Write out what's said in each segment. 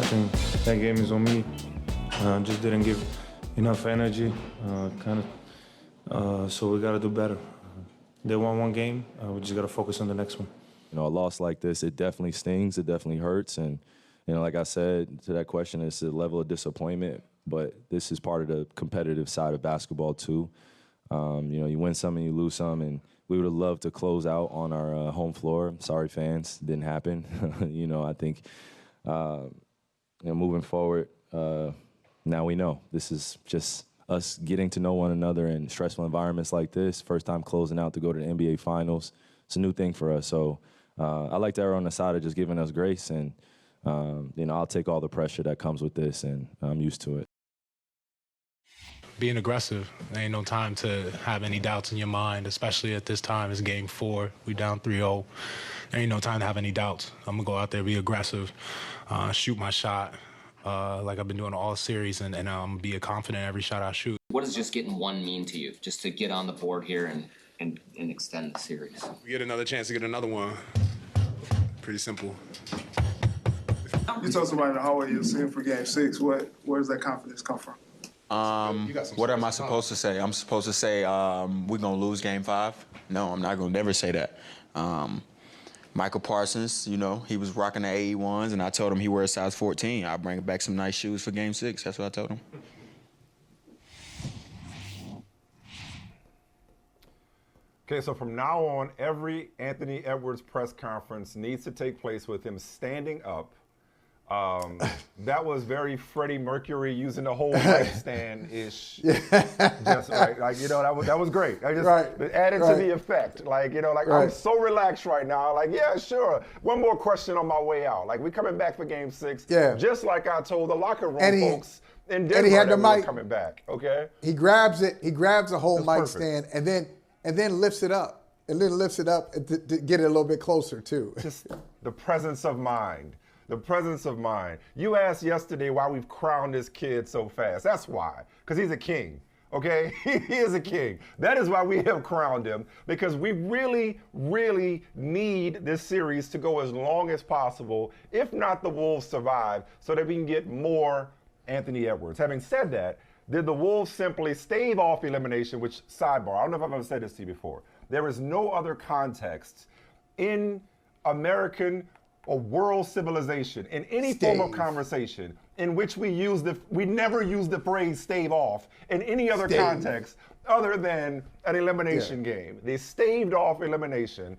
I think that game is on me. Just didn't give enough energy, so we got to do better. They won one game, we just got to focus on the next one. You know, a loss like this, it definitely stings, it definitely hurts, and, you know, like I said to that question, it's a level of disappointment, but this is part of the competitive side of basketball too. You know, you win some and you lose some, and we would have loved to close out on our home floor. Sorry, fans, didn't happen. You know, I think, you know, moving forward, now we know this is just us getting to know one another in stressful environments like this. First time closing out to go to the NBA Finals. It's a new thing for us. So I like to err on the side of just giving us grace, and you know, I'll take all the pressure that comes with this, and I'm used to it. Being aggressive. There ain't no time to have any doubts in your mind, especially at this time. It's game 4. We down 3-0. There ain't no time to have any doubts. I'm going to go out there, be aggressive, shoot my shot like I've been doing all series, and be confident in every shot I shoot. What does just getting one mean to you, just to get on the board here and extend the series? We get another chance to get another one. Pretty simple. You told somebody in the hallway you're seeing for game 6. Where does that confidence come from? What am I supposed to say? I'm supposed to say we're going to lose game 5? No, I'm not going to never say that. Michael Parsons, you know, he was rocking the AE1s, and I told him he wears size 14. I'll bring back some nice shoes for game 6. That's what I told him. Okay, so from now on, every Anthony Edwards press conference needs to take place with him standing up. That was very Freddie Mercury using the whole nightstand-ish. Just right, like, you know, that was great. I just added to the effect. Like, you know, like I'm so relaxed right now. Like, yeah, sure. One more question on my way out. Like, we coming back for game 6. Yeah. Just like I told the locker room folks in Denver and he had the that we were mic coming back. Okay. He grabs it. He grabs the whole That's mic perfect. stand and then lifts it up. And then lifts it up to get it a little bit closer too. Just the presence of mind. The presence of mind. You asked yesterday why we've crowned this kid so fast. That's why. Because he's a king. Okay? He is a king. That is why we have crowned him. Because we really, really need this series to go as long as possible, if not the Wolves survive, so that we can get more Anthony Edwards. Having said that, did the Wolves simply stave off elimination, which, sidebar, I don't know if I've ever said this to you before. There is no other context in American or world civilization, in any form of conversation, in which we never use the phrase stave off in any other context other than an elimination game. They staved off elimination.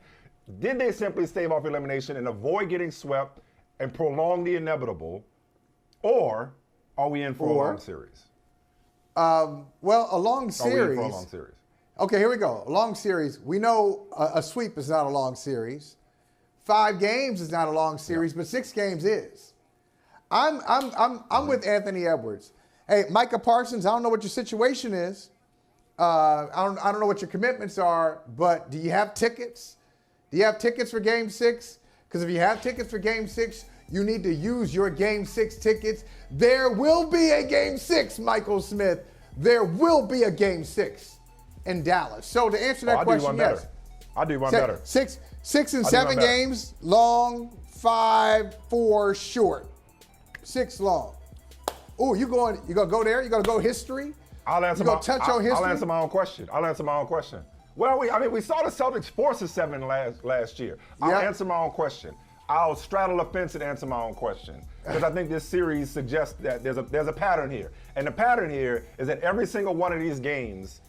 Did they simply stave off elimination and avoid getting swept and prolong the inevitable? Or are we in for a long series? Well, a long series. Are we in for a long series? Okay, here we go. A long series. We know a sweep is not a long series. 5 games is not a long series, but 6 games is. I'm with Anthony Edwards. Hey, Micah Parsons, I don't know what your situation is. I don't know what your commitments are, but do you have tickets? Do you have tickets for game 6? Because if you have tickets for game 6, you need to use your game 6 tickets. There will be a game 6, Michael Smith. There will be a game 6 in Dallas. So to answer that question, yes. I'll do one better. 6 and 7 games, long, 5, 4 short. 6 long. Oh, you gonna go there? You gonna go history? I'll answer I'll answer my own question. Well, we saw the Celtics force a 7 last year. I'll answer my own question. I'll straddle the fence and answer my own question, because I think this series suggests that there's a pattern here, and the pattern here is that every single one of these games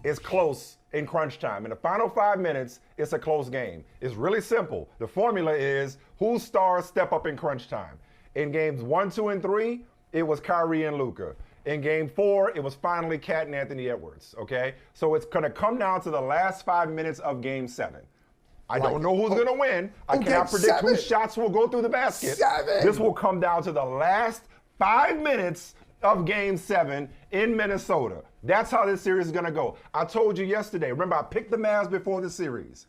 is close in crunch time. In the final 5 minutes, it's a close game. It's really simple. The formula is whose stars step up in crunch time. In games 1, 2, and 3, it was Kyrie and Luka. In game 4, it was finally Cat and Anthony Edwards, okay? So it's going to come down to the last 5 minutes of game 7. I don't know who's going to win. I cannot predict whose shots will go through the basket. This will come down to the last 5 minutes of game 7 in Minnesota. That's how this series is going to go. I told you yesterday, remember I picked the Mavs before the series.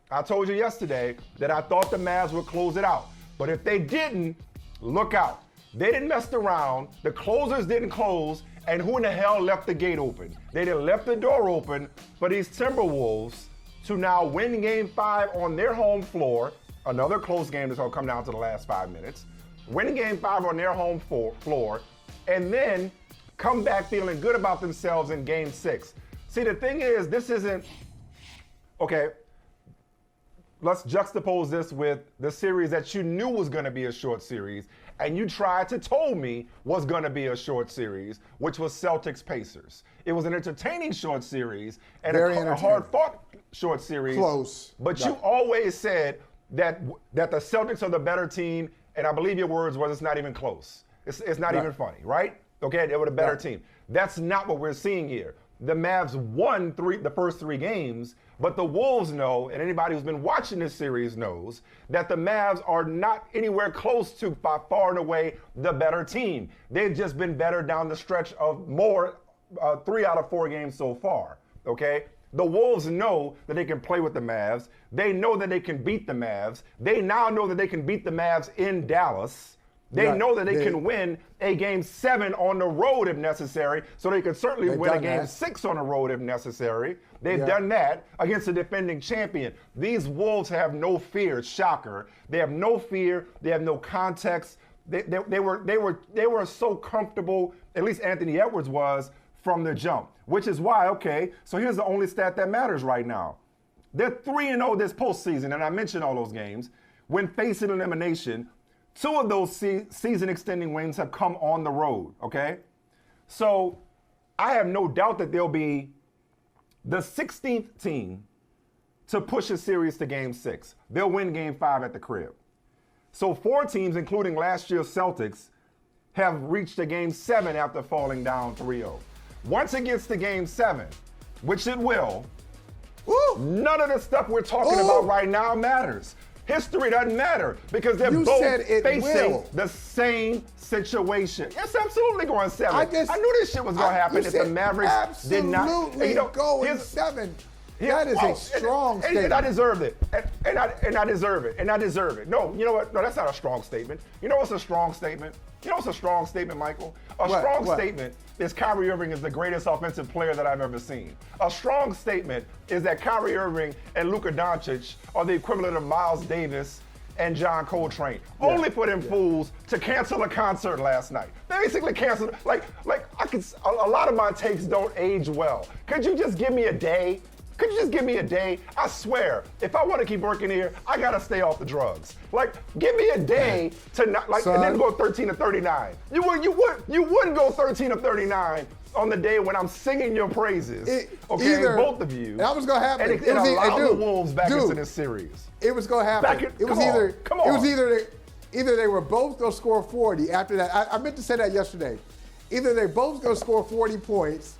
I told you yesterday that I thought the Mavs would close it out. But if they didn't, look out. They didn't mess around, the closers didn't close, and who in the hell left the gate open? They didn't left the door open for these Timberwolves to now win game 5 on their home floor, another close game that's going to come down to the last 5 minutes, win game 5 on their home floor, and then come back feeling good about themselves in game 6. See, the thing is, this isn't, okay, let's juxtapose this with the series that you knew was going to be a short series, and you tried to told me was going to be a short series, which was Celtics-Pacers. It was an entertaining short series and a hard-fought short series. Close. But you always said that the Celtics are the better team, and I believe your words was it's not even close. It's not even funny, right? Okay, they were the better team. That's not what we're seeing here. The Mavs won the first 3 games, but the Wolves know, and anybody who's been watching this series knows, that the Mavs are not anywhere close to, by far and away, the better team. They've just been better down the stretch of 3 out of 4 games so far, okay? The Wolves know that they can play with the Mavs. They know that they can beat the Mavs. They now know that they can beat the Mavs in Dallas. They know that they can win a game 7 on the road if necessary, so they could certainly win a game 6 on the road if necessary. They've done that against the defending champion. These Wolves have no fear, shocker. They have no fear. They have no context. They were so comfortable, at least Anthony Edwards was, from the jump, which is why, okay, so here's the only stat that matters right now. They're 3-0 this postseason, and I mentioned all those games. When facing elimination, 2 of those season-extending wins have come on the road, okay? So I have no doubt that they'll be the 16th team to push a series to game 6. They'll win game 5 at the crib. So 4 teams, including last year's Celtics, have reached a game 7 after falling down 3-0. Once it gets to game 7, which it will, none of the stuff we're talking about right now matters. History doesn't matter because they're both facing the same situation. It's absolutely going 7. I knew this shit was going to happen if the Mavericks did not. Absolutely going 7. That is a strong statement. And I deserve it. And I deserve it. And I deserve it. No, you know what? No, that's not a strong statement. You know what's a strong statement? You know what's a strong statement, Michael? A strong statement is Kyrie Irving is the greatest offensive player that I've ever seen. A strong statement is that Kyrie Irving and Luka Doncic are the equivalent of Miles Davis and John Coltrane. Only for them fools to cancel a concert last night. They basically canceled, a lot of my takes don't age well. Could you just give me a day? Could you just give me a day? I swear, if I want to keep working here, I gotta stay off the drugs. Give me a day to not and then go 13-39. You wouldn't go 13-39 on the day when I'm singing your praises. Both of you. That was gonna happen. And allow the Wolves back into this series. It was gonna happen. Either they were both gonna score 40 after that. I meant to say that yesterday. Either they both gonna score 40 points,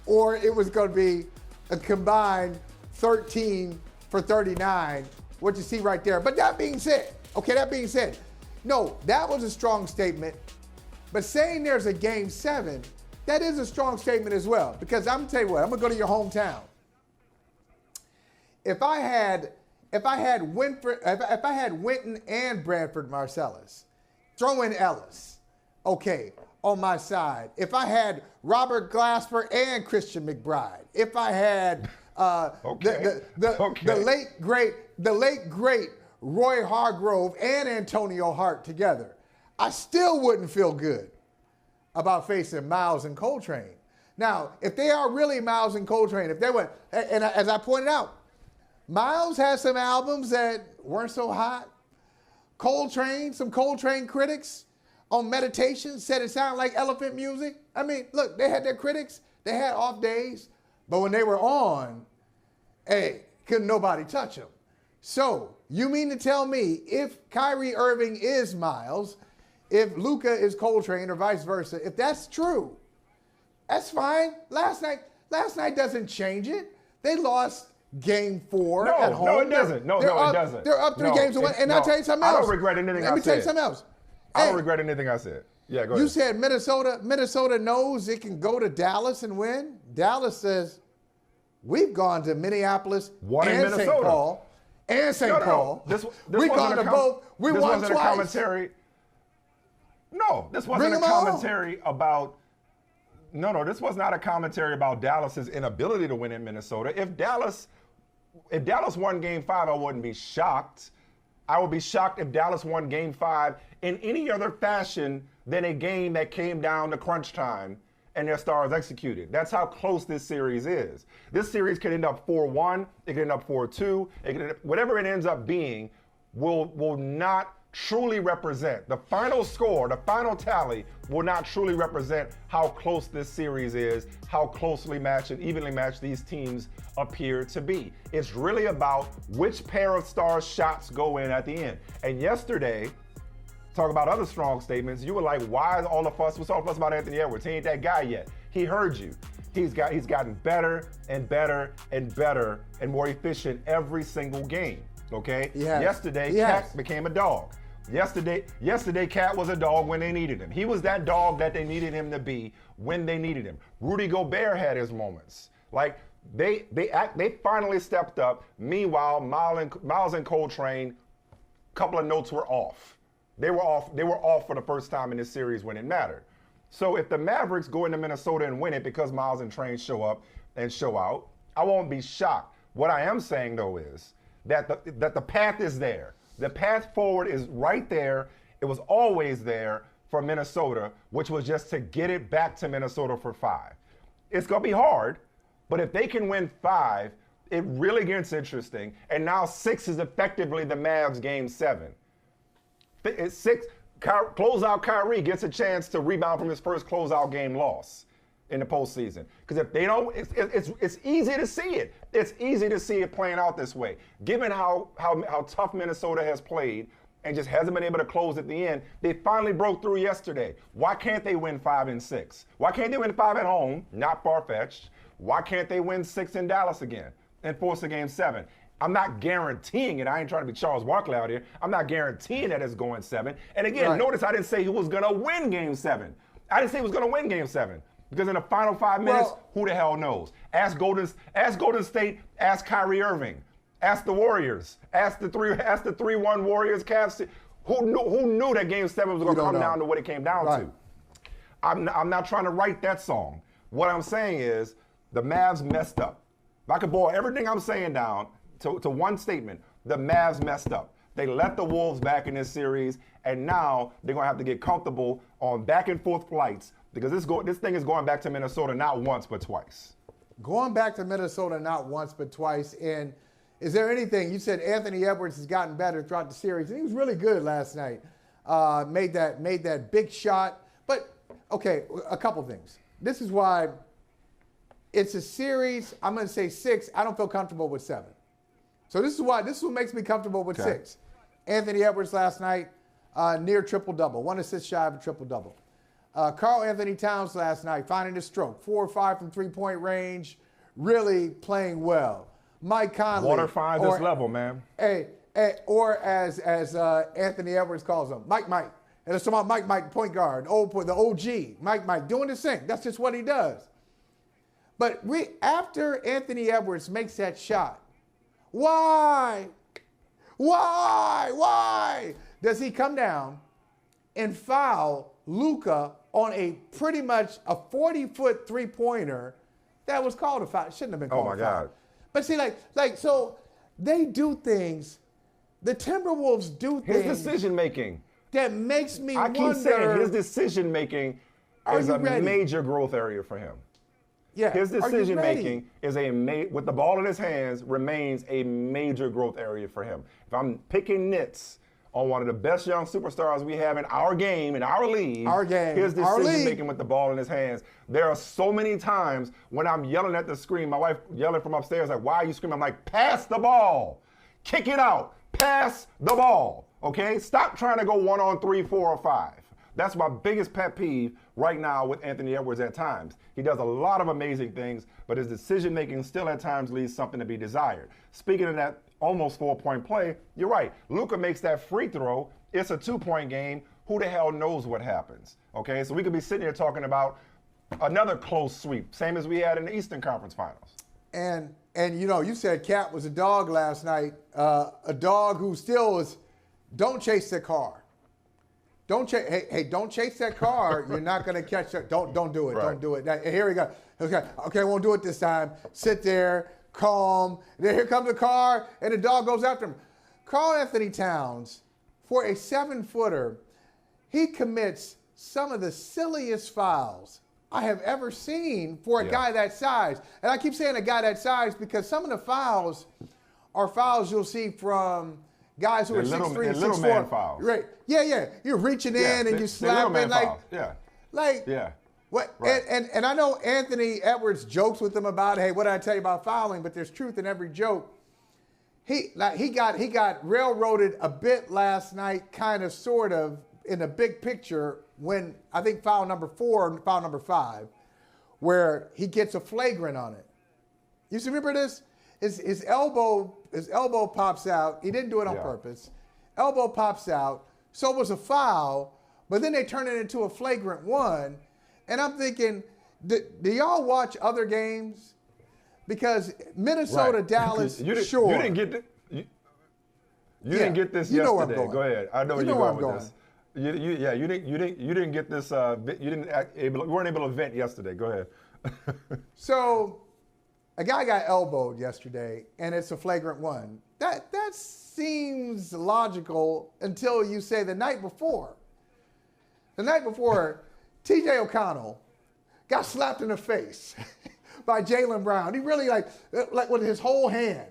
or it was gonna be a combined 13 for 39, what you see right there. But that being said, no, that was a strong statement. But saying there's a game 7, that is a strong statement as well. Because I'm gonna tell you what, I'm gonna go to your hometown. If I had Winton and Bradford Marcellus, throw in Ellis, okay, on my side. If I had Robert Glasper and Christian McBride, if I had the late great Roy Hargrove and Antonio Hart together, I still wouldn't feel good about facing Miles and Coltrane. Now, if they are really Miles and Coltrane, if they went, and as I pointed out, Miles has some albums that weren't so hot. Some Coltrane critics on Meditation said it sounded like elephant music. I mean, look, they had their critics. They had off days. But when they were on, couldn't nobody touch them. So you mean to tell me if Kyrie Irving is Miles, if Luka is Coltrane or vice versa, if that's true, that's fine. Last night doesn't change it. They lost game 4 at home. No, it doesn't. No, it doesn't. They're up 3 games to 1. And I'll tell you something else. I don't regret anything I said. Let me tell you something else. I don't regret anything I said. Yeah, go ahead. You said Minnesota knows it can go to Dallas and win. Dallas says, we've gone to Minneapolis and St. Paul. And St. Paul. We've gone to both. We won twice. Commentary. No, this wasn't a commentary about. No, this was not a commentary about Dallas's inability to win in Minnesota. If Dallas won Game 5, I wouldn't be shocked. I would be shocked if Dallas won Game 5 in any other fashion than a game that came down to crunch time and their stars executed. That's how close this series is. This series could end up 4-1, it could end up 4-2, whatever it ends up being will not truly represent, the final score, the final tally will not truly represent how close this series is, how closely matched and evenly matched these teams appear to be. It's really about which pair of stars shots go in at the end. And yesterday, talk about other strong statements, you were like, why is all the fuss? What's all the fuss about Anthony Edwards? He ain't that guy yet. He heard you. He's gotten better and better and better and more efficient every single game. Okay? Yesterday, Cat became a dog. Yesterday, Cat was a dog when they needed him. He was that dog that they needed him to be when they needed him. Rudy Gobert had his moments. Like they finally stepped up. Meanwhile, Miles and Coltrane, a couple of notes were off. They were off for the first time in this series when it mattered. So if the Mavericks go into Minnesota and win it because Miles and Train show up and show out, I won't be shocked. What I am saying though is that the path is there. The path forward is right there. It was always there for Minnesota, which was just to get it back to Minnesota for 5. It's going to be hard, but if they can win 5, it really gets interesting. And now 6 is effectively the Mavs Game 7. It's 6. Closeout Kyrie gets a chance to rebound from his first closeout game loss in the postseason. Because if they don't, it's easy to see it. It's easy to see it playing out this way. Given how tough Minnesota has played and just hasn't been able to close at the end, they finally broke through yesterday. Why can't they win 5 and 6? Why can't they win 5 at home? Not far-fetched. Why can't they win 6 in Dallas again and force a Game 7? I'm not guaranteeing it. I ain't trying to be Charles Barkley out here. I'm not guaranteeing that it's going 7. And again, notice I didn't say who was going to win Game 7. I didn't say who was going to win Game 7. Because in the final 5 minutes, who the hell knows? Ask Golden State, ask Kyrie Irving, ask the Warriors, ask the 3-1 Warriors, Cavs. Who knew that Game 7 was going to come down to what it came down to? I'm not trying to write that song. What I'm saying is the Mavs messed up. If I could boil everything I'm saying down to one statement, the Mavs messed up. They let the Wolves back in this series, and now they're going to have to get comfortable on back and forth flights because this thing is going back to Minnesota not once but twice. Going back to Minnesota not once but twice. And is there anything, you said Anthony Edwards has gotten better throughout the series, and he was really good last night. Made that big shot. But, okay, a couple things. This is why it's a series, I'm going to say 6. I don't feel comfortable with 7. So this is what makes me comfortable with 6. Anthony Edwards last night, near triple-double, 1 assist shy of a triple-double. Karl Anthony Towns last night, finding his stroke, 4 or 5 from three-point range, really playing well. Mike Conley. Water finds this level, man. Or as Anthony Edwards calls him, Mike. And it's about Mike, point guard, the OG, Mike, doing his thing. That's just what he does. But after Anthony Edwards makes that shot, why does he come down and foul Luka on a pretty much a 40-foot three-pointer that was called a foul? It shouldn't have been called a foul. Oh, my God. But see, so they do things. The Timberwolves do things. His decision-making. That makes me wonder. I keep saying his decision-making is a major growth area for him. Yeah. His decision-making is with the ball in his hands, remains a major growth area for him. If I'm picking nits on one of the best young superstars we have in our game, in our league, his decision-making with the ball in his hands. There are so many times when I'm yelling at the screen, my wife yelling from upstairs, like, why are you screaming? I'm like, pass the ball. Kick it out. Pass the ball. Okay? Stop trying to go 1-on-3, 4 or 5. That's my biggest pet peeve right now with Anthony Edwards at times. He does a lot of amazing things, but his decision-making still at times leaves something to be desired. Speaking of that almost 4-point play, you're right. Luka makes that free throw. It's a 2-point game. Who the hell knows what happens? Okay, so we could be sitting here talking about another close sweep, same as we had in the Eastern Conference Finals. And you said Cat was a dog last night, a dog who still is, don't chase the car. Don't chase that car. You're not going to catch it. Don't do it. Right. Don't do it. Here we go. Okay, won't do it this time. Sit there, calm. Then here comes the car, and the dog goes after him. Karl Anthony Towns, for a 7-footer, he commits some of the silliest fouls I have ever seen for a guy that size. And I keep saying a guy that size because some of the fouls are fouls you'll see from guys who are 6'3" and 6'4". Man fouls. Right. Yeah. You're reaching in and you slapping what? Right. And I know Anthony Edwards jokes with them about, hey, what did I tell you about fouling? But there's truth in every joke. He got railroaded a bit last night, kind of, sort of, in the big picture when I think foul number 4 and foul number 5, where he gets a flagrant on it. You remember this? His elbow pops out. He didn't do it on purpose. Elbow pops out. So it was a foul, but then they turn it into a flagrant 1. And I'm thinking, do y'all watch other games? Because Minnesota, Dallas, you sure. You didn't get this yesterday. You know where I'm going. Go ahead. I know where you're going with this. You didn't get this. You weren't able to vent yesterday. Go ahead. So, a guy got elbowed yesterday, and it's a flagrant 1. That seems logical until you say the night before. The night before, T.J. O'Connell got slapped in the face by Jaylen Brown. He really like with his whole hand.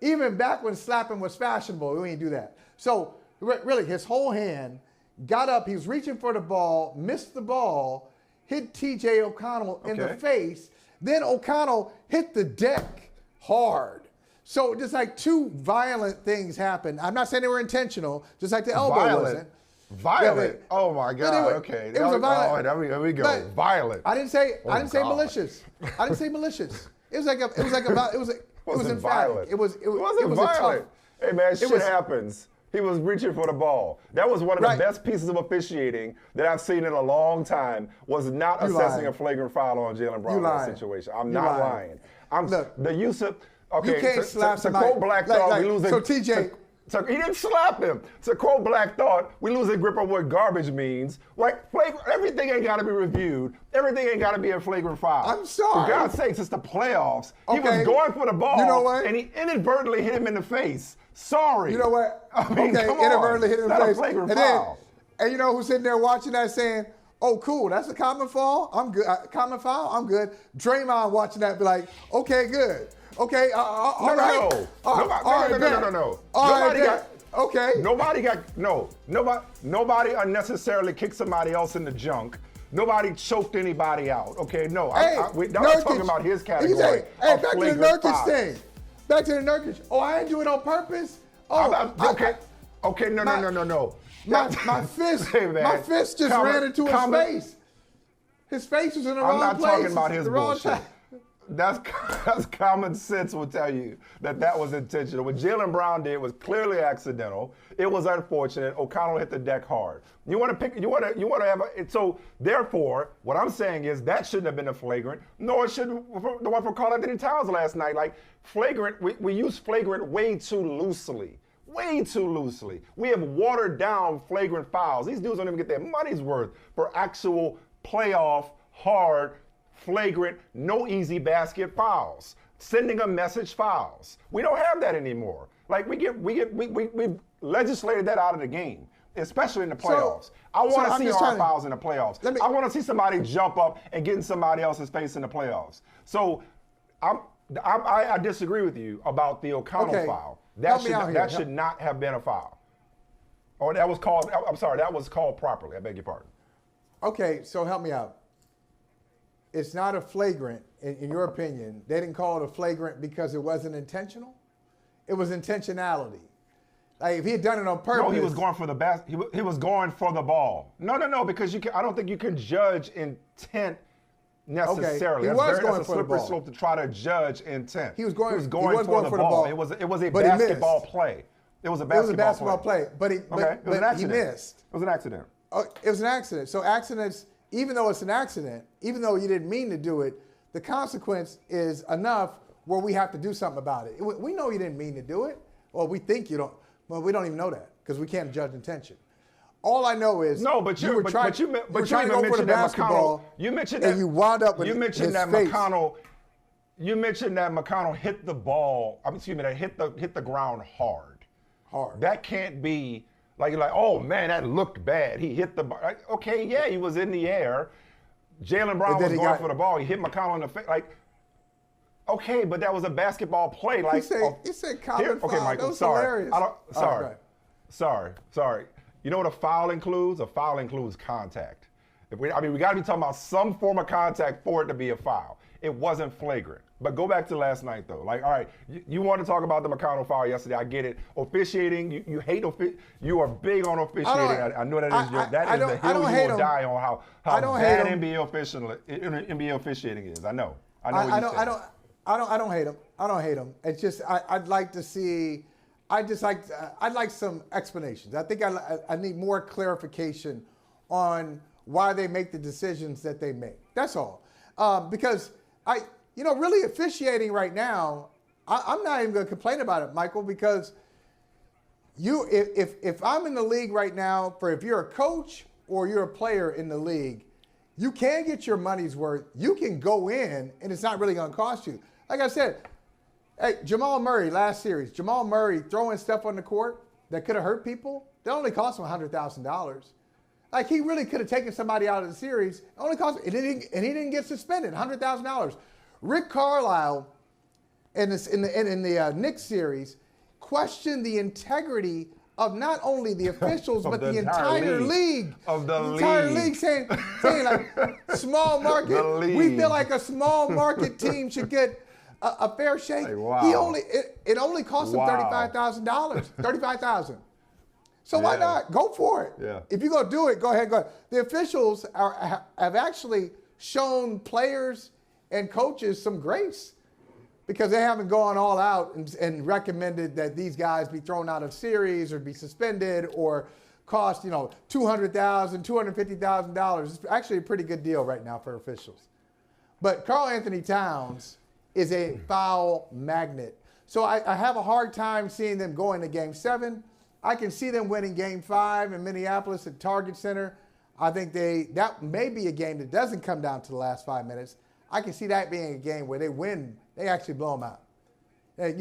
Even back when slapping was fashionable, we didn't do that. So really, his whole hand got up. He was reaching for the ball, missed the ball, hit T.J. O'Connell in the face. Then O'Connell hit the deck hard. So just like 2 violent things happened. I'm not saying they were intentional, just like the elbow wasn't. Violent? Oh my God! Anyway, okay, it was a violent. Here we go. Violent. I didn't say malicious. I didn't say malicious. It was emphatic. Violent. It was violent. Hey man, shit happens. He was reaching for the ball. That was one of the best pieces of officiating that I've seen in a long time. Was not assessing a flagrant foul on Jaylen Brown in that situation. I'm not lying. The use of you can't slap somebody. So Black thought we losing. So TJ. So he didn't slap him. So Cole Black thought we losing grip on what garbage means. Like everything ain't got to be reviewed. Everything ain't got to be a flagrant foul. I'm sorry. For God's sakes, it's the playoffs. He was going for the ball. You know what? And he inadvertently hit him in the face. Sorry. You know what? I mean, come inadvertently hit him in the Not face. a flagrant foul. And you know who's sitting there watching that saying, oh, cool, that's a common foul? I'm good. Common foul? I'm good. Draymond watching that be like, okay, good. Okay, all right. No. Nobody unnecessarily kicked somebody else in the junk. Nobody choked anybody out. Okay, no. We're not talking about his category. Hey, back to the Nurkic thing. Back to the Nurkic. Oh, I didn't do it on purpose? Okay, no. My fist just ran into his face. His face was in the wrong place. I'm not talking about his bullshit. That's common sense will tell you that was intentional. What Jaylen Brown did was clearly accidental. It was unfortunate. O'Connell hit the deck hard. So therefore, what I'm saying is that shouldn't have been a flagrant. Nor should the one for Karl Anthony Towns last night. Like flagrant, we use flagrant way too loosely. Way too loosely. We have watered down flagrant fouls. These dudes don't even get their money's worth for actual playoff hard flagrant, no easy basket fouls, sending a message fouls. We don't have that anymore. Like we legislated that out of the game, especially in the playoffs. I want to see hard fouls in the playoffs. I want to see somebody jump up and get in somebody else's face in the playoffs. So I disagree with you about the O'Connell foul. That should not have been a foul. Or that was called, I'm sorry, that was called properly. I beg your pardon. Okay, so help me out. It's not a flagrant, in your opinion. They didn't call it a flagrant because it wasn't intentional? It was intentionality. Like if he had done it on purpose. No, he was going for the he was going for the ball. No, because I don't think you can judge intent necessarily. Okay. That's a slippery slope to try to judge intent. He was going for the ball. It was a basketball play. It was a basketball play. But he missed. It was an accident. It was an accident. So accidents, even though it's an accident, even though you didn't mean to do it, the consequence is enough where we have to do something about it. We know you didn't mean to do it. Well, we think you don't. Well, we don't even know that because we can't judge intention. All I know is you were trying to go for the basketball. You mentioned that, and you wound up with You mentioned that McConnell hit the ball. That hit the ground hard. Hard. That can't be like you're like, oh man, that looked bad. He hit the bar. Like, okay, yeah, he was in the air. Jaylen Brown was going for the ball. He hit McConnell in the face. Like, okay, but that was a basketball play. Like he said Colin foul. Okay, Michael, that was sorry. hilarious. Sorry. You know what a foul includes? A foul includes contact. We got to be talking about some form of contact for it to be a foul. It wasn't flagrant. But go back to last night, though. Like, all right, you want to talk about the McConnell foul yesterday. I get it. Officiating, you hate you are big on officiating. I know that is the hill you will die on, how bad NBA officiating is. I know what you're saying. I don't hate him. I don't hate him. It's just I'd like to see. I'd like some explanations. I think I need more clarification on why they make the decisions that they make. That's all. Because really officiating right now, I'm not even going to complain about it, Michael, because if I'm in the league right now, if you're a coach or you're a player in the league, you can get your money's worth. You can go in, and it's not really going to cost you. Like I said, hey, Jamal Murray, last series, Jamal Murray throwing stuff on the court that could have hurt people, that only cost him $100,000. Like, he really could have taken somebody out of the series. It only cost him, and he didn't get suspended, $100,000. Rick Carlisle in the Knicks series questioned the integrity of not only the officials, but the entire league. Of the entire league saying like, small market, we feel like a small market team should get a fair shake. Hey, wow. It only cost him $35,000. $35,000. So why not? Go for it. Yeah. If you're going to do it, go ahead. The officials have actually shown players and coaches some grace because they haven't gone all out and recommended that these guys be thrown out of series or be suspended or cost, $200,000, $250,000. It's actually a pretty good deal right now for officials. But Karl Anthony Towns is a foul magnet. So I have a hard time seeing them going to Game 7. I can see them winning Game 5 in Minneapolis at Target Center. I think that may be a game that doesn't come down to the last 5 minutes. I can see that being a game where they win, they actually blow them out. They,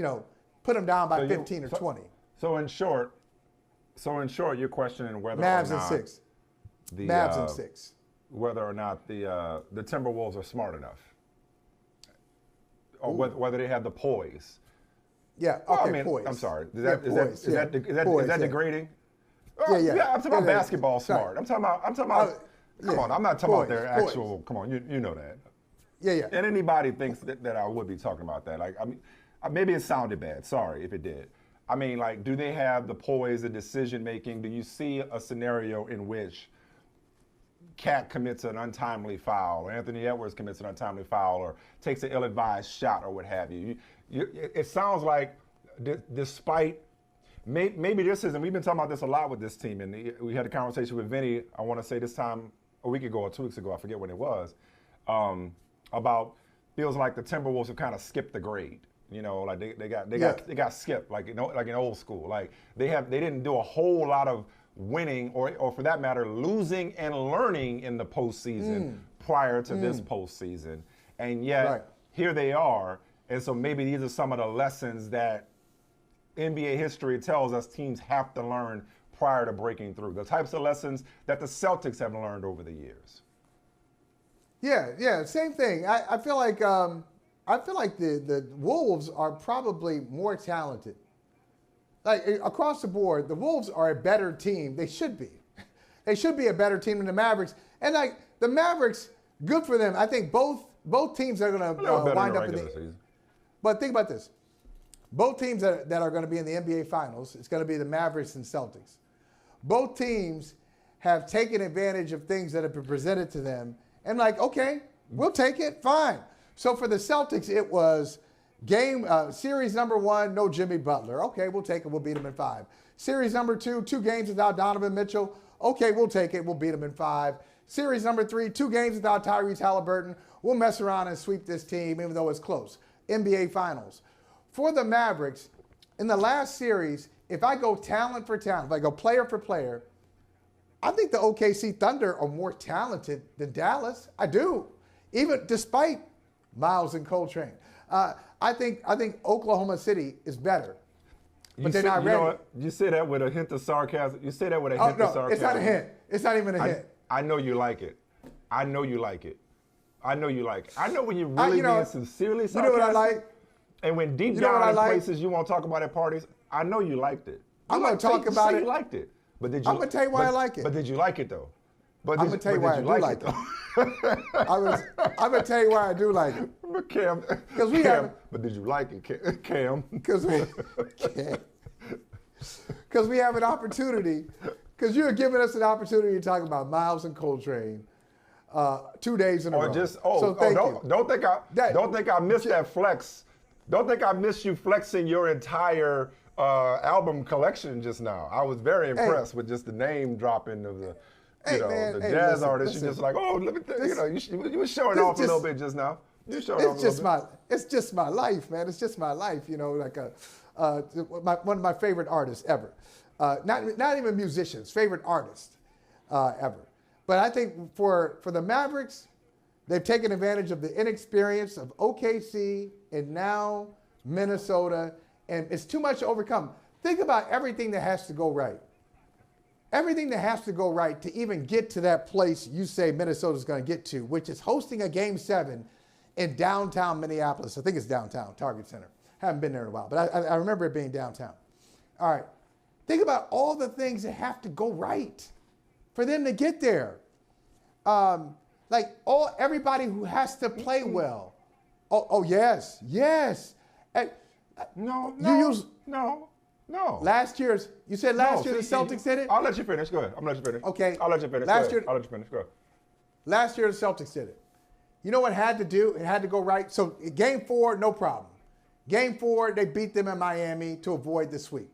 put them down by 15 or 20. So in short, you're questioning whether Mavs or not in 6. Mavs in 6. Whether or not the Timberwolves are smart enough, or whether they have the poise. Yeah. Okay. Poise. I'm sorry. Is that degrading? Yeah. I'm talking about basketball smart. I'm talking about. Come on. I'm not talking about their actual. Come on. You know that. Yeah. And anybody thinks that I would be talking about that. Like, I mean, maybe it sounded bad. Sorry if it did. I mean, like, do they have the poise, the decision making? Do you see a scenario in which Cat commits an untimely foul, or Anthony Edwards commits an untimely foul, or takes an ill-advised shot, or what have you? It sounds like, despite maybe this isn't. We've been talking about this a lot with this team, and we had a conversation with Vinny. I want to say this time a week ago or 2 weeks ago. I forget when it was. About feels like the Timberwolves have kind of skipped the grade. Like they got skipped, like in old school. Like they didn't do a whole lot of winning or for that matter losing and learning in the postseason prior to this postseason, and yet here they are. And so maybe these are some of the lessons that NBA history tells us teams have to learn prior to breaking through. The types of lessons that the Celtics have learned over the years. Yeah, same thing. I feel like the Wolves are probably more talented. Like, across the board, the Wolves are a better team. They should be. They should be a better team than the Mavericks. And like the Mavericks, good for them. I think both teams are going to wind up in the season. But think about this. Both teams that are going to be in the NBA Finals, it's going to be the Mavericks and Celtics. Both teams have taken advantage of things that have been presented to them. And like, okay, we'll take it, fine. So for the Celtics, it was series number 1, no Jimmy Butler. Okay, we'll take it, we'll beat them in 5. Series number 2, 2 games without Donovan Mitchell. Okay, we'll take it, we'll beat them in 5. Series number 3, 2 games without Tyrese Halliburton. We'll mess around and sweep this team, even though it's close. NBA Finals. For the Mavericks, in the last series, if I go talent for talent, if I go player for player, I think the OKC Thunder are more talented than Dallas. I do, even despite Miles and Coltrane. I think Oklahoma City is better. but they're not ready. You know what? You say that with a hint of sarcasm. You say that with a hint of sarcasm. It's not a hint. It's not even a hint. I know you like it. I know you like it. I know you like it. I know when you're really being sincerely sarcastic. You know what I like? And when deep down in places you won't talk about at parties, I know you liked it. I'm going to talk about it. You liked it. But did you? I'm going to tell you why I like it. But did you like it, though? I'm going to tell you why I do like it. I'm going to tell you why I do like it. Cam, but did you like it, Cam? Because we have an opportunity, because you're giving us an opportunity to talk about Miles and Coltrane 2 days in a row. Don't think I missed that flex. Don't think I missed you flexing your entire album collection just now. I was very impressed with just the name dropping of the, the jazz artist. You just like, let me, you were showing off a little bit just now. You showed off a little bit. It's just my life, man. It's just my life. Like one of my favorite artists ever. Not even musicians, favorite artist ever. But I think for the Mavericks, they've taken advantage of the inexperience of OKC and now Minnesota, and it's too much to overcome. Think about everything that has to go right. Everything that has to go right to even get to that place you say Minnesota's going to get to, which is hosting a Game 7 in downtown Minneapolis. I think it's downtown, Target Center. Haven't been there in a while, but I remember it being downtown. All right. Think about all the things that have to go right for them to get there. Everybody who has to play well. Yes. No. Last year's the Celtics did it? I'll let you finish. Go ahead. I'm going to let you finish. Okay. I'll let you finish. Last year, Go ahead. Last year the Celtics did it. You know what it had to do? It had to go right. So Game 4, no problem. Game 4, they beat them in Miami to avoid the sweep.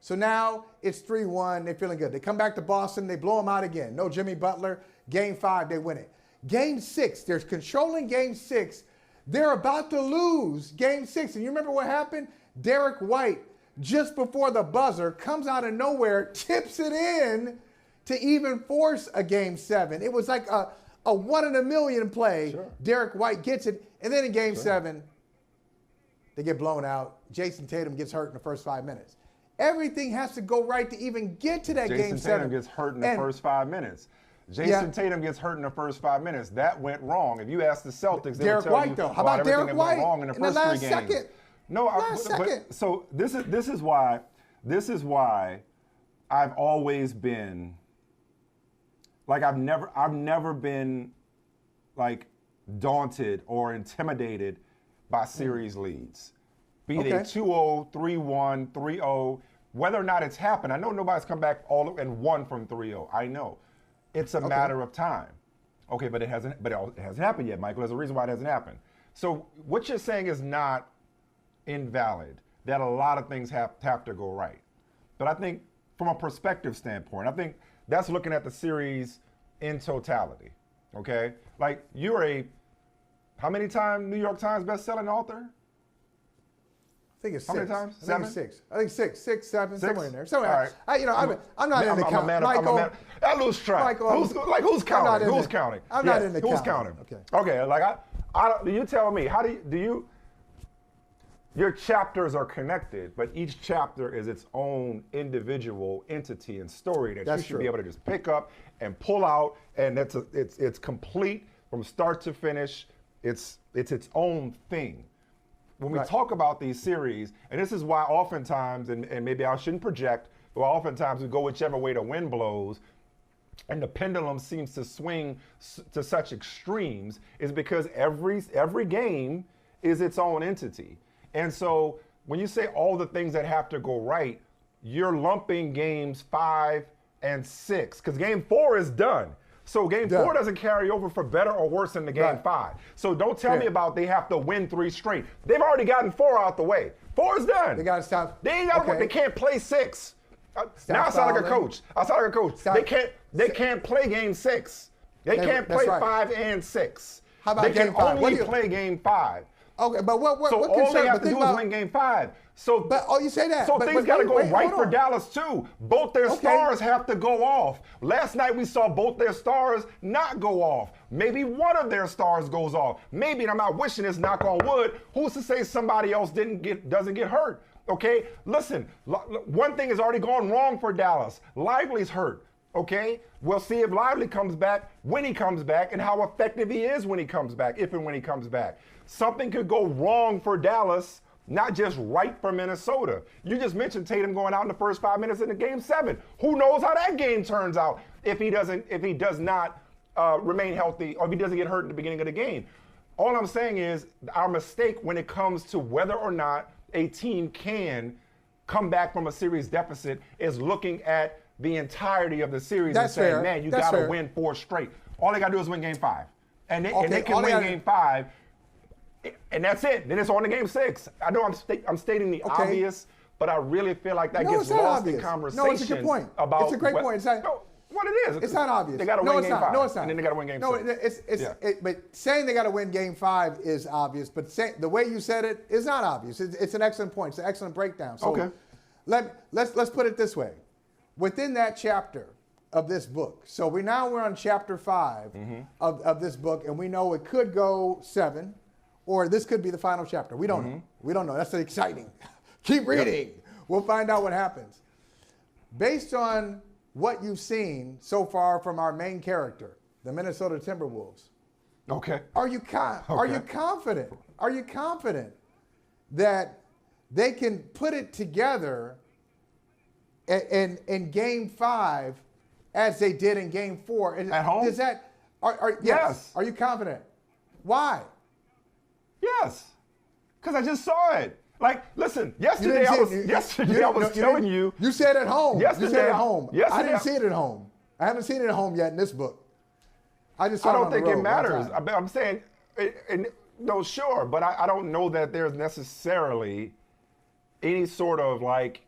So now it's 3-1. They're feeling good. They come back to Boston. They blow them out again. No Jimmy Butler. Game 5, they win it. Game 6, they're controlling Game 6. They're about to lose Game 6. And you remember what happened? Derek White, just before the buzzer, comes out of nowhere, tips it in to even force a Game 7. It was like a 1 in a million play. Sure. Derek White gets it. And then in Game 7, they get blown out. Jason Tatum gets hurt in the first 5 minutes. Everything has to go right to even get to that Game 7. Jason Tatum gets hurt in the first 5 minutes. Tatum gets hurt in the first 5 minutes. That went wrong. If you ask the Celtics, they would tell you how about Derek White went wrong in the first 3 games. Second. So this is why I've always been like I've never been like daunted or intimidated by series leads. Be they 2-0, 3-1, 3-0, whether or not it's happened. I know nobody's come back and won from 3-0. I know. It's a matter of time. Okay, but it hasn't happened yet, Michael. There's a reason why it hasn't happened. So what you're saying is not invalid, that a lot of things have to go right. But I think from a perspective standpoint, I think that's looking at the series in totality. Okay? Like you're how many time New York Times best-selling author? I think it's 6. How many times? 7? I think 6, 7, somewhere in there. Somewhere. All right. I'm not in the count. Michael, I lose track. Who's counting? Who's counting? I'm not in the count. Who's counting? Okay. Like you tell me. How do you? Your chapters are connected, but each chapter is its own individual entity and story that you should be able to just pick up and pull out, and it's complete from start to finish. It's its own thing. When we talk about these series, and this is why oftentimes, and maybe I shouldn't project, but oftentimes we go whichever way the wind blows, and the pendulum seems to swing to such extremes, is because every game is its own entity. And so when you say all the things that have to go right, you're lumping games 5 and 6, because game 4 is done. So game 4 doesn't carry over for better or worse than the game 5. So don't tell me about they have to win 3 straight. They've already gotten 4 out the way. 4 is done. They got to stop. They ain't got to. They can't play 6. Now I sound like a coach. They can't play game 6. They can't play 5 and 6. How about they game 5? They can only play game 5. Okay, but what all they have to do is win game 5. You say that. So things got to go right for Dallas too. Both their stars have to go off. Last night we saw both their stars not go off. Maybe one of their stars goes off. Maybe, and I'm not wishing this, knock on wood, who's to say somebody else doesn't get hurt? Okay? Listen, one thing has already gone wrong for Dallas. Lively's hurt. Okay? We'll see if Lively comes back, when he comes back, and how effective he is when he comes back, if and when he comes back. Something could go wrong for Dallas, not just right for Minnesota. You just mentioned Tatum going out in the first 5 minutes in the game 7. Who knows how that game turns out if he does not remain healthy, or if he doesn't get hurt in the beginning of the game. All I'm saying is our mistake when it comes to whether or not a team can come back from a series deficit is looking at the entirety of the series and saying, fair. man, you That's got to fair. win 4 straight. All they got to do is win game 5. And they can win game 5, and that's it. Then it's on to game 6. I know I'm stating the obvious, but I really feel like that gets lost in conversation. No, it's a good point. About it's a great point. It's not, what it is. It's not obvious. They got to win game 5. No, it's not. And then they got to win game 6. But saying they got to win game 5 is obvious. But the way you said it is not obvious. It's an excellent point. It's an excellent breakdown. So let's put it this way. Within that chapter of this book, so we're on chapter 5 of this book, and we know it could go 7, or this could be the final chapter. We don't know. We don't know. That's exciting. Keep reading. Yep. We'll find out what happens. Based on what you've seen so far from our main character, the Minnesota Timberwolves. Okay. Are you confident? Are you confident that they can put it together in game 5 as they did in game 4? At home? Is that yes. Are you confident? Why? Yes. Because I just saw it. Like, listen, yesterday I was telling you. You said at home. Yesterday, you said at home. Yesterday, I didn't see it at home. I haven't seen it at home yet in this book. I just saw I it don't on the think road it matters. one time. I'm saying, no, sure, but I don't know that there's necessarily any sort of like.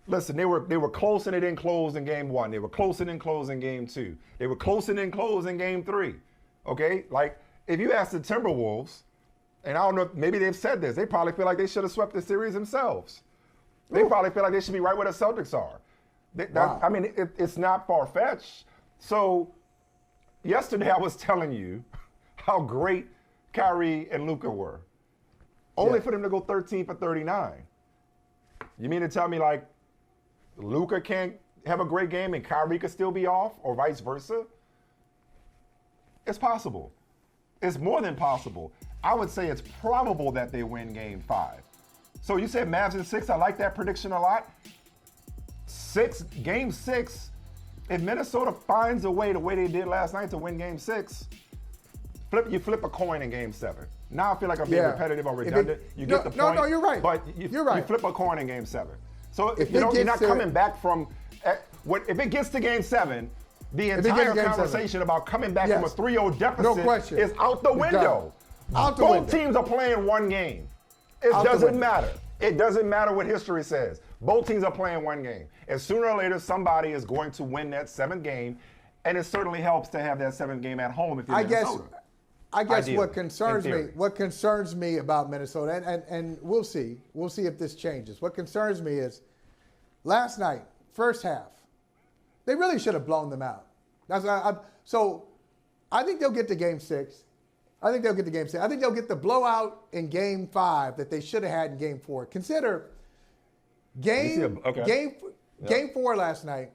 Listen, they were close and it didn't close in game 1. They were close and didn't close in game 2. They were close and didn't close in game 3. Okay, like if you ask the Timberwolves. And I don't know, maybe they've said this. They probably feel like they should have swept the series themselves. They probably feel like they should be right where the Celtics are. Wow. I mean, it's not far-fetched. So yesterday I was telling you how great Kyrie and Luka were. Only for them to go 13 for 39. You mean to tell me like Luka can't have a great game and Kyrie could still be off, or vice versa? It's possible. It's more than possible. I would say it's probable that they win game 5. So you said Mavs in 6. I like that prediction a lot. Game 6, if Minnesota finds a way the way they did last night to win game 6, you flip a coin in game 7. Now I feel like I'm being repetitive or redundant. You get the point. No, you're right. But you're right. You flip a coin in game 7. So if you're not coming back from if it gets to game 7, the entire conversation about coming back from a 3-0 deficit is out the window. Both teams are playing one game. It doesn't matter. It doesn't matter what history says. Both teams are playing one game. And sooner or later, somebody is going to win that 7th game. And it certainly helps to have that 7th game at home if you're Minnesota. I guess what concerns me about Minnesota, and we'll see if this changes. What concerns me is last night, first half, they really should have blown them out. So I think they'll get to game 6. I think they'll get the blowout in game 5 that they should have had in game 4. Consider game 4 last night.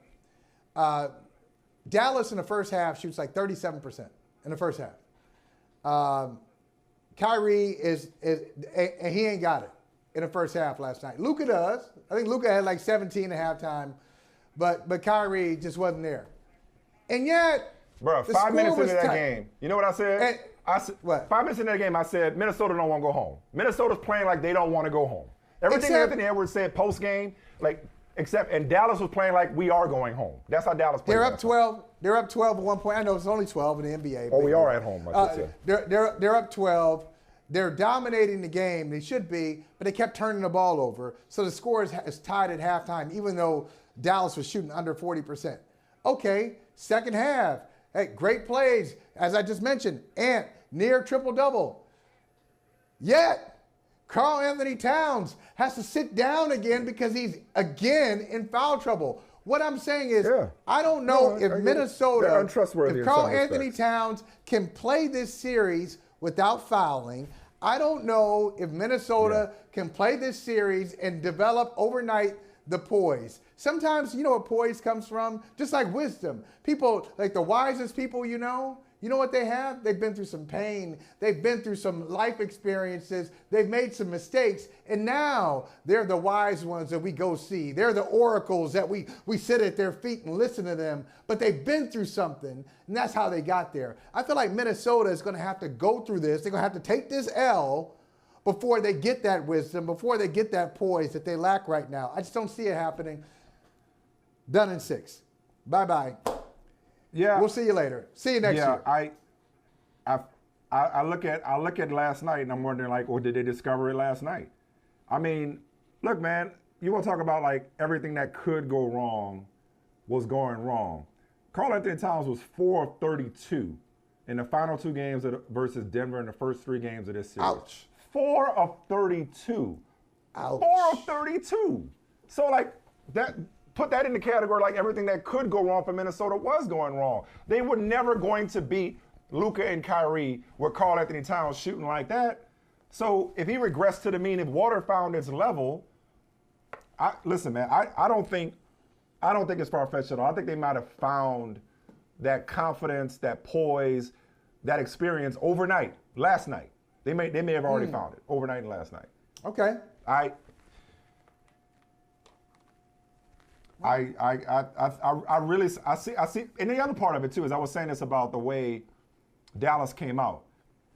Dallas in the first half shoots like 37% in the first half. Kyrie he ain't got it in the first half last night. Luka does. I think Luka had like 17 at halftime, but Kyrie just wasn't there. And yet, bro, 5 minutes into that game, you know what I said? What? 5 minutes into that game, I said Minnesota don't want to go home. Minnesota's playing like they don't want to go home. Everything Anthony Edwards said post game, and Dallas was playing like we are going home. That's how Dallas played. They're up 12. They're up 12 at one point. I know it's only 12 in the NBA. Oh, we are at home. They're up 12. They're dominating the game. They should be, but they kept turning the ball over. So the score is tied at halftime, even though Dallas was shooting under 40%. Okay, second half. Hey, great plays, as I just mentioned. Ant, near triple-double. Yet, Karl Anthony Towns has to sit down again because he's again in foul trouble. What I'm saying is, I don't know if Minnesota, if Karl Anthony Towns can play this series without fouling. I don't know if Minnesota can play this series and develop overnight the poise. Sometimes, you know where poise comes from? Just like wisdom. People, like the wisest people you know what they have? They've been through some pain. They've been through some life experiences. They've made some mistakes. And now they're the wise ones that we go see. They're the oracles that we sit at their feet and listen to them. But they've been through something, and that's how they got there. I feel like Minnesota is going to have to go through this. They're going to have to take this L before they get that wisdom, before they get that poise that they lack right now. I just don't see it happening. Done in 6. Bye-bye. Yeah, we'll see you later. See you next year. I look at last night and I'm wondering, like, or did they discover it last night? I mean, look, man, you want to talk about like everything that could go wrong was going wrong. Karl Anthony Towns was 4 of 32 in the final 2 games versus Denver in the first 3 games of this series. Ouch. 4 of 32. Ouch. 4 of 32. So like that. Put that in the category like everything that could go wrong for Minnesota was going wrong. They were never going to beat Luka and Kyrie with Karl Anthony Towns shooting like that. So if he regressed to the mean, if water found its level, listen, man, I don't think it's far-fetched at all. I think they might have found that confidence, that poise, that experience overnight, last night. They may have already found it overnight and last night. Okay. I really see, and the other part of it too is I was saying this about the way Dallas came out.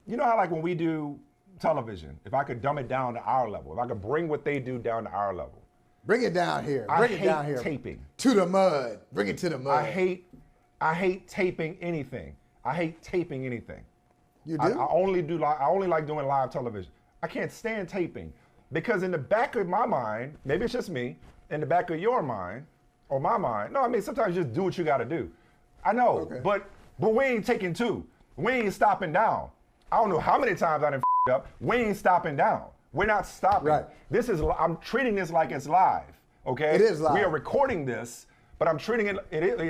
You know how like when we do television, if I could dumb it down to our level, if I could bring what they do down to our level. Bring it down here. I hate taping. To the mud. Bring it to the mud. I hate taping anything. I hate taping anything. You do? I only like doing live television. I can't stand taping because in the back of my mind, maybe it's just me, in the back of your mind, or my mind. No, I mean, sometimes you just do what you got to do. I know, okay. but we ain't taking 2. We ain't stopping down. I don't know how many times I done up. We ain't stopping down. We're not stopping. Right. I'm treating this like it's live, okay? It is live. We are recording this, but I'm treating it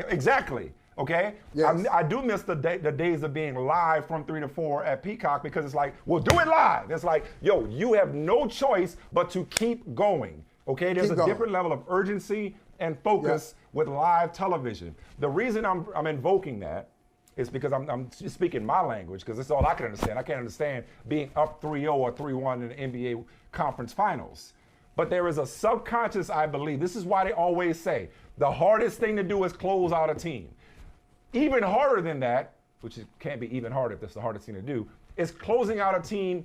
exactly, okay? Yes. I do miss the days of being live from 3 to 4 at Peacock because it's like, we'll do it live. It's like, yo, you have no choice but to keep going, okay? There's a different level of urgency and focus with live television. The reason I'm invoking that is because I'm speaking my language because it's all I can understand. I can't understand being up 3-0 or 3-1 in the NBA conference finals. But there is a subconscious, I believe. This is why they always say the hardest thing to do is close out a team. Even harder than that, which can't be even harder if that's the hardest thing to do, is closing out a team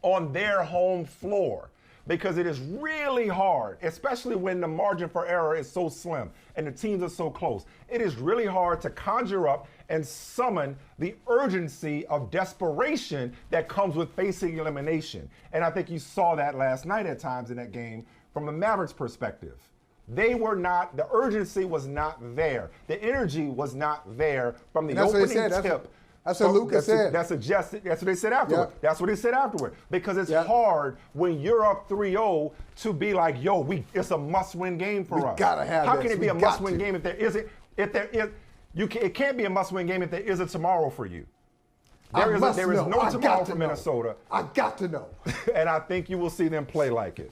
on their home floor. Because it is really hard, especially when the margin for error is so slim and the teams are so close. It is really hard to conjure up and summon the urgency of desperation that comes with facing elimination. And I think you saw that last night at times in that game from the Mavericks' perspective. The urgency was not there. The energy was not there from the opening tip. That's what Luka said. That's what they said afterward. Yep. That's what he said afterward. Because it's hard when you're up 3-0 to be like, yo, it's a must-win game for us. Gotta have How this. can it be a must-win game if there isn't? It can't be a must-win game if there is a tomorrow for you. There is no tomorrow for Minnesota. I got to know. And I think you will see them play like it.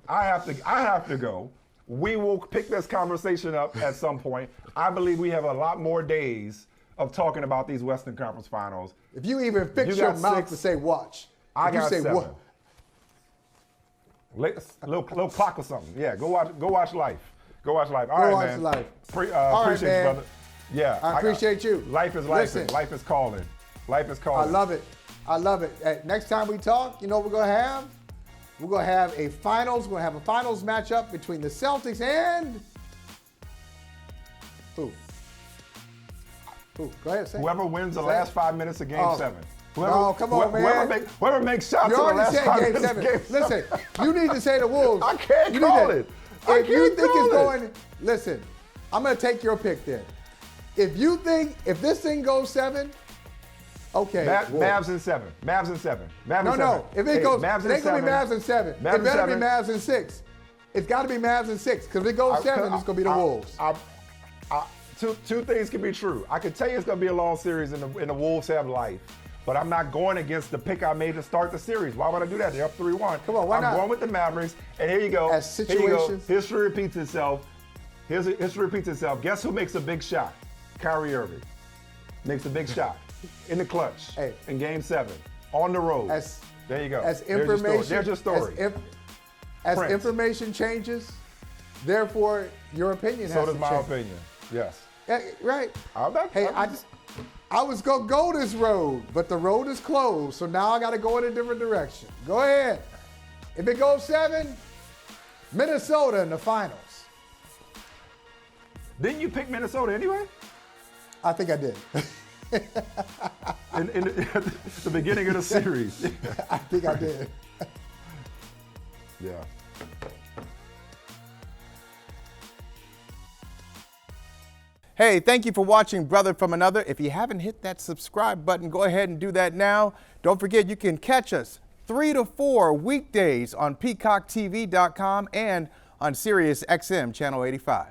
I have to go. We will pick this conversation up at some point. I believe we have a lot more days of talking about these Western Conference Finals. If you even fix your mouth to say watch. I got say 7. what? Little clock or something. Yeah, go watch Life. Go watch Life. All right, man. Go watch Life. Appreciate you, brother. Yeah. I appreciate you. Life is life. Life is calling. Life is calling. I love it. Next time we talk, you know what we're going to have? We're going to have a finals. We're going to have a finals matchup between the Celtics and who? Go ahead, say whoever wins the last 5 minutes of Game 7. Come on, man. Whoever makes shots in the last 5 minutes of Game 7. Listen, you need to say the Wolves. I can't call it. If you think it's going, listen, I'm going to take your pick then. If this thing goes 7, okay. Mavs in 7. Mavs in 7. No. If it goes, it ain't going to be Mavs in 7. It better be Mavs in 6. It's got to be Mavs in 6. Because if it goes 7, it's going to be the Wolves. Two things can be true. I can tell you it's going to be a long series and the Wolves have life. but I'm not going against the pick I made to start the series. Why would I do that? They're up 3-1. Come on, why not? I'm going with the Mavericks, and here you go. As Here you go. situations- History repeats itself. History repeats itself. Guess who makes a big shot? Kyrie Irving makes a big shot in the clutch in Game 7 on the road. There you go. As There's your story. information, There's your story. as Prince. information changes, therefore your opinion has to change. So does my opinion. Yes. Right. Hey, I was gonna go this road, but the road is closed, so now I got to go in a different direction. Go ahead. If it goes 7, Minnesota in the finals. Didn't you pick Minnesota anyway? I think I did. in the beginning of the series. I think I did. Yeah. Hey, thank you for watching Brother from Another. If you haven't hit that subscribe button, go ahead and do that now. Don't forget you can catch us 3 to 4 weekdays on PeacockTV.com and on Sirius XM Channel 85.